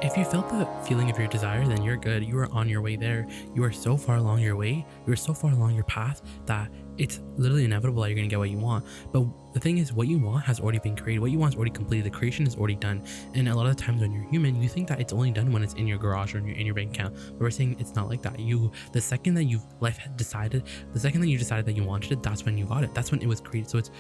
If you felt the feeling of your desire, then you're good. You are on your way there. You are so far along your way. You are so far along your path that it's literally inevitable that you're going to get what you want. But the thing is, what you want has already been created. What you want is already completed. The creation is already done. And a lot of the times when you're human, you think that it's only done when it's in your garage or in your bank account. But we're saying it's not like that. The second that life had decided, the second that you decided that you wanted it, that's when you got it. That's when it was created. So it's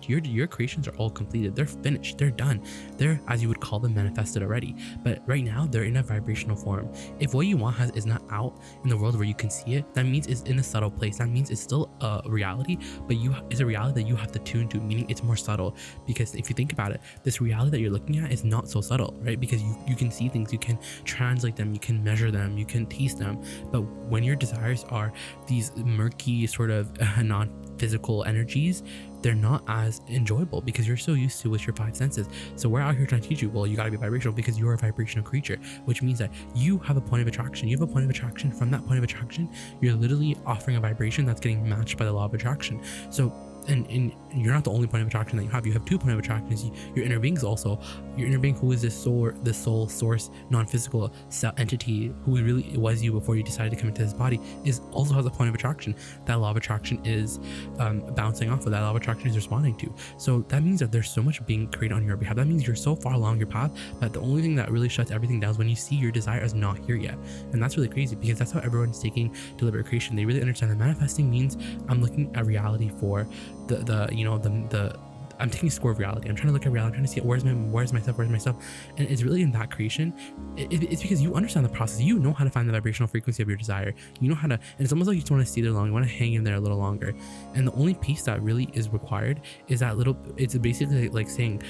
your creations are all completed. They're finished. They're done. They're, as you would call them, manifested already. But right now, they're in a vibrational form. If what you want is not out in the world where you can see it, that means it's in a subtle place. That means it's still a reality, but it's a reality that you have to tune to, meaning it's more subtle. Because if you think about it, this reality that you're looking at is not so subtle, right? Because you can see things, you can translate them, you can measure them, you can taste them. But when your desires are these murky sort of non-physical energies, they're not as enjoyable because you're so used to with your five senses. So we're out here trying to teach you, well, you got to be vibrational because you're a vibrational creature, which means that you have a point of attraction. You have a point of attraction. From that point of attraction, you're literally offering a vibration that's getting matched by the law of attraction. So and you're not the only point of attraction that you have. You have two point of attractions. Your inner being is also your inner being, who is this soul source, non-physical entity who really was you before you decided to come into this body, is also has a point of attraction. That law of attraction is bouncing off of. That law of attraction is responding to. So that means that there's so much being created on your behalf. That means you're so far along your path that the only thing that really shuts everything down is when you see your desire as not here yet. And that's really crazy because that's how everyone's taking deliberate creation. They really understand that manifesting means I'm looking at reality for I'm taking a score of reality. I'm trying to look at reality. I'm trying to see where's myself. And it's really in that creation. It's because you understand the process. You know how to find the vibrational frequency of your desire. You know how to, and it's almost like you just want to stay there long. You want to hang in there a little longer. And the only piece that really is required is that little, it's basically like saying,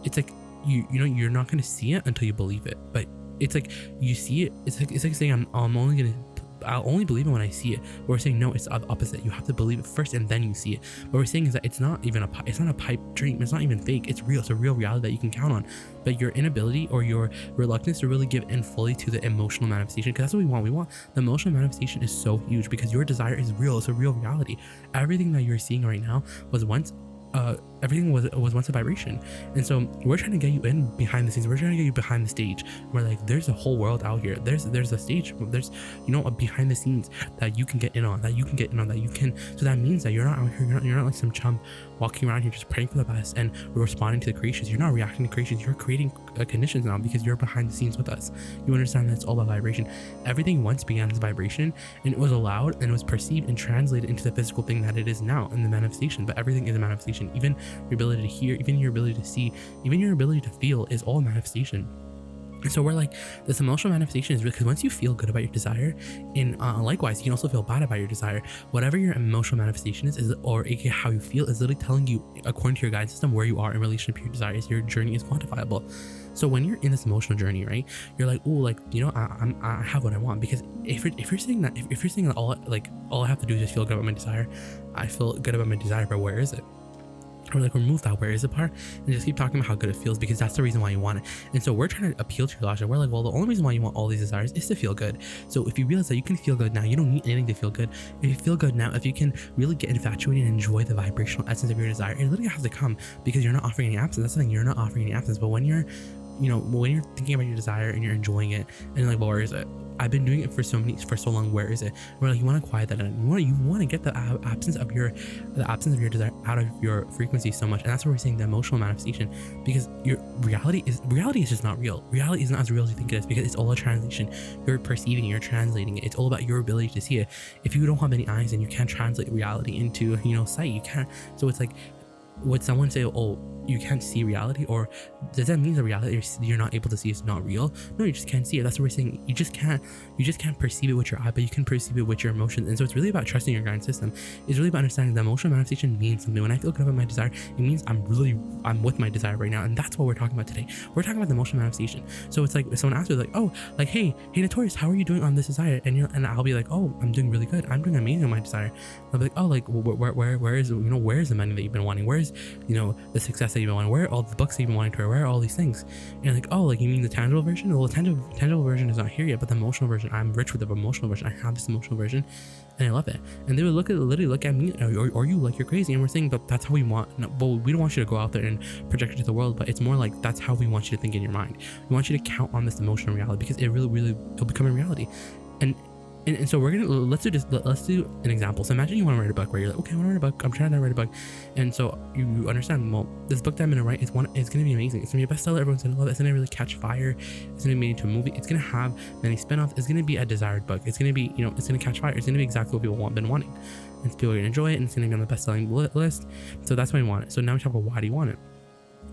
it's like, you're not going to see it until you believe it. But it's like, you see it. It's like saying, I'll only believe it when I see it. But we're saying no, it's the opposite. You have to believe it first and then you see it. What we're saying is that it's not a pipe dream. It's not even fake. It's real. It's a real reality that you can count on. But your inability or your reluctance to really give in fully to the emotional manifestation, because that's what we want. We want the emotional manifestation is so huge because your desire is real. It's a real reality. Everything that you're seeing right now was once everything was once a vibration. And so we're trying to get you in behind the scenes. We're trying to get you behind the stage. We're like, there's a whole world out here. There's a stage. There's a behind the scenes that you can get in on. So that means that you're not out here. You're not like some chump walking around here just praying for the best and responding to the creations. You're not reacting to creations. You're creating conditions now because you're behind the scenes with us. You understand that it's all about vibration. Everything once began as vibration, and it was allowed and it was perceived and translated into the physical thing that it is now in the manifestation. But everything is a manifestation. Even your ability to hear, even your ability to see, even your ability to feel is all a manifestation. And so we're like, this emotional manifestation is real because once you feel good about your desire, and likewise, you can also feel bad about your desire. Whatever your emotional manifestation is or aka how you feel, is literally telling you, according to your guidance system, where you are in relation to your desires. Your journey is quantifiable. So when you're in this emotional journey, right, you're like, oh, like, I have what I want. Because if you're saying that all I have to do is just feel good about my desire, I feel good about my desire, but where is it? Or like, remove that where is it part and just keep talking about how good it feels, because that's the reason why you want it. And so we're trying to appeal to your logic. We're like, well, the only reason why you want all these desires is to feel good. So if you realize that you can feel good now, you don't need anything to feel good. If you feel good now, if you can really get infatuated and enjoy the vibrational essence of your desire, it literally has to come because you're not offering any absence. That's the thing, you're not offering any absence. But when you're thinking about your desire and you're enjoying it and you're like, well, where is it? I've been doing it for so long. Where is it? We're like, you want to quiet that down. You want to get the absence of your desire out of your frequency so much. And that's what we're saying, the emotional manifestation, because your reality is just not real. Reality is not as real as you think it is because it's all a translation. You're perceiving it, you're translating it. It's all about your ability to see it. If you don't have any eyes, then you can't translate reality into, sight. You can't. So it's like, would someone say, oh, you can't see reality? Or does that mean the reality you're not able to see is not real? No, you just can't see it. That's what we're saying. You just can't perceive it with your eye, but you can perceive it with your emotions. And so it's really about trusting your guidance system. It's really about understanding the emotional manifestation means something. When I feel good about my desire, it means I'm with my desire right now. And that's what we're talking about today. We're talking about the emotional manifestation. So it's like if someone asks me like, oh, like, hey Notorious, how are you doing on this desire? And I'll be like, oh, I'm doing really good. I'm doing amazing on my desire. I'll be like, oh, like where is the money that you've been wanting? Where is Where's, the success that you've been wanting? Where are all the books that you've been wanting to read? Where are all these things? And you're like, oh, like you mean the tangible version? Well, the tangible version is not here yet, but the emotional version, I'm rich with the emotional version. I have this emotional version and I love it. And they would literally look at me, or you like you're crazy. And we're saying, but that's how we want, well, we don't want you to go out there and project it to the world, but it's more like that's how we want you to think in your mind. We want you to count on this emotional reality because it really will become a reality. And so let's do an example. So imagine you want to write a book where you're like, okay, I want to write a book. I'm trying to write a book. And so you understand, well, this book that I'm going to write it's going to be amazing. It's going to be a bestseller. Everyone's going to love it. It's going to really catch fire. It's going to be made into a movie. It's going to have many spin-offs. It's going to be a desired book. It's going to be, it's going to catch fire. It's going to be exactly what people been wanting. And people are going to enjoy it. And it's going to be on the best-selling list. So that's why we want it. So now we talk about why do you want it?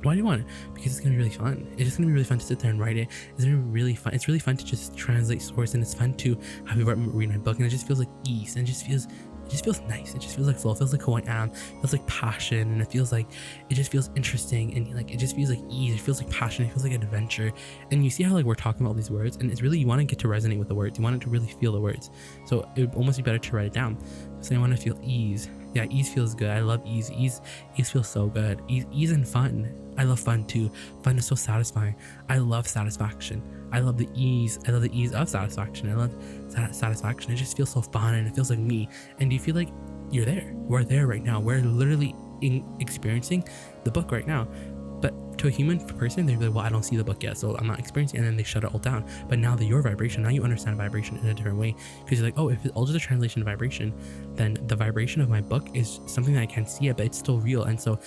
Why do you want it? Because it's gonna be really fun. It's just gonna be really fun to sit there and write it. It's gonna be really fun. It's really fun to just translate source, and it's fun to have you read my book, and it just feels like ease, and it just feels nice. It just feels like flow. It feels like who I am. It feels like passion, and it just feels interesting, and like it just feels like ease. It feels like passion. It feels like adventure. And you see how like we're talking about all these words, and it's really, you want to get to resonate with the words. You want it to really feel the words. So it would almost be better to write it down. So I want to feel ease. Yeah, ease feels good. I love ease. Ease feels so good. Ease and fun. I love fun too. Fun is so satisfying. I love satisfaction. I love the ease. I love the ease of satisfaction. I love satisfaction. It just feels so fun, and it feels like me. And do you feel like you're there? We're there right now. We're literally experiencing the book right now. But to a human person, they're like, well, I don't see the book yet, so I'm not experiencing it, and then they shut it all down. But now that your vibration, now you understand vibration in a different way, because you're like, oh, if it's all just a translation of vibration, then the vibration of my book is something that I can't see it, but it's still real. And so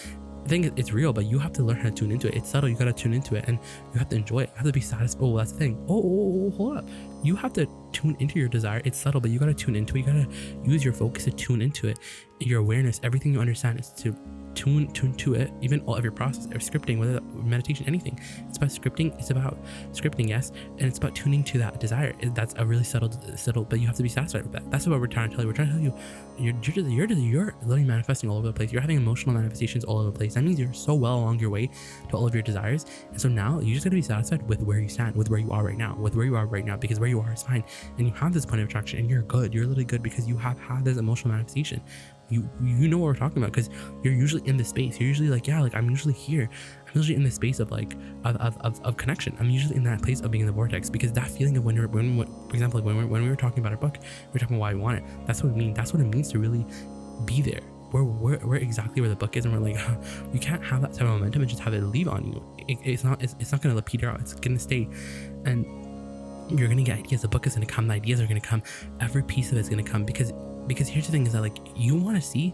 I think it's real, but you have to learn how to tune into it. It's subtle. You got to tune into it, and you have to enjoy it. You have to be satisfied. Oh, that's the thing. Oh, hold up. You have to tune into your desire. It's subtle, but you got to tune into it. You got to use your focus to tune into it. Your awareness, everything you understand is to tune to it, even all of your process or scripting, whether meditation, anything. It's about scripting, yes, and it's about tuning to that desire. That's a really subtle, but you have to be satisfied with that. That's what we're trying to tell you. We're trying to tell you you're literally manifesting all over the place. You're having emotional manifestations all over the place. That means you're so well along your way to all of your desires. And so now you just got to be satisfied with where you stand, with where you are right now, because where you are is fine. And you have this point of attraction, and you're good. You're literally good because you have had this emotional manifestation. You know what we're talking about, because you're usually in this space. You're usually like, yeah, like I'm usually here. I'm usually in this space of like of connection. I'm usually in that place of being in the vortex, because that feeling of when for example, like when we were talking about our book, we were talking about why we want it. That's what it means. That's what it means to really be there. We're exactly where the book is, and we're like, you can't have that type of momentum and just have it leave on you. It's not gonna peter out. It's gonna stay, and you're gonna get ideas. The book is gonna come. The ideas are gonna come. Every piece of it's gonna come, because here's the thing is that like you want to see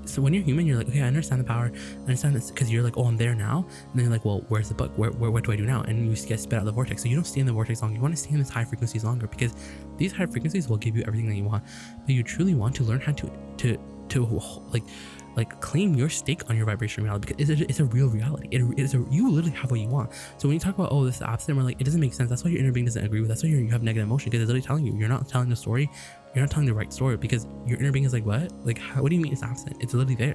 so when you're human, you're like, okay, I understand the power, I understand this, because you're like, oh, I'm there now, and then you're like, well, where's the book, what do I do now? And you just get spit out of the vortex. So you don't stay in the vortex long. You want to stay in these high frequencies longer, because these high frequencies will give you everything that you want, but you truly want to learn how to like claim your stake on your vibration reality, because it's a real reality. You literally have what you want. So when you talk about, oh, this is absent, we're like, it doesn't make sense. That's why your inner being doesn't agree with. That's why you have negative emotion, because it's literally telling you you're not telling the story. You're not telling the right story, because your inner being is like, what? Like, what do you mean it's absent? It's literally there.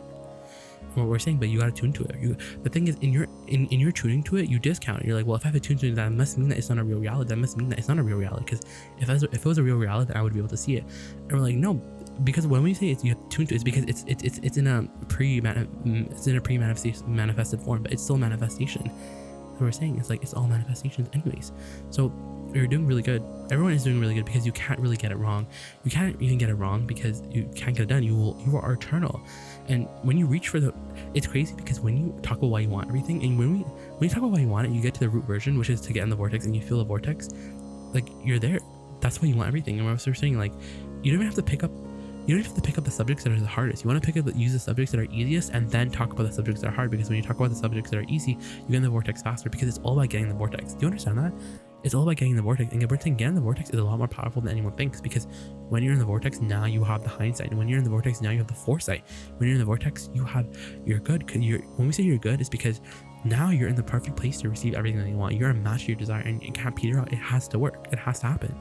What we're saying, but you gotta tune to it. The thing is, in your tuning to it, you discount it. You're like, well, if I have to tune to it, that must mean that it's not a real reality. That must mean that it's not a real reality, because if it was a real reality, then I would be able to see it. And we're like, no, because when we say you have to tune to it, it's because it's in a manifested form, but it's still manifestation. So we're saying it's like it's all manifestations anyways. So you're doing really good. Everyone is doing really good, because you can't really get it wrong. You can't even get it wrong because you can't get it done. You are eternal. And when you reach for it's crazy, because when you talk about why you want everything, and when you talk about why you want it, you get to the root version, which is to get in the vortex, and you feel the vortex, like you're there. That's why you want everything. And we're saying, like, you don't even have to pick up the subjects that are the hardest. You want to use the subjects that are easiest, and then talk about the subjects that are hard, because when you talk about the subjects that are easy, you get in the vortex faster, because it's all about getting the vortex. Do you understand that? It's all about getting the vortex, and getting in the vortex is a lot more powerful than anyone thinks, because when you're in the vortex, now you have the hindsight, and when you're in the vortex, now you have the foresight. When you're in the vortex, you're good. When we say you're good, it's because now you're in the perfect place to receive everything that you want. You're a match to your desire, and it can't peter out. It has to work. It has to happen.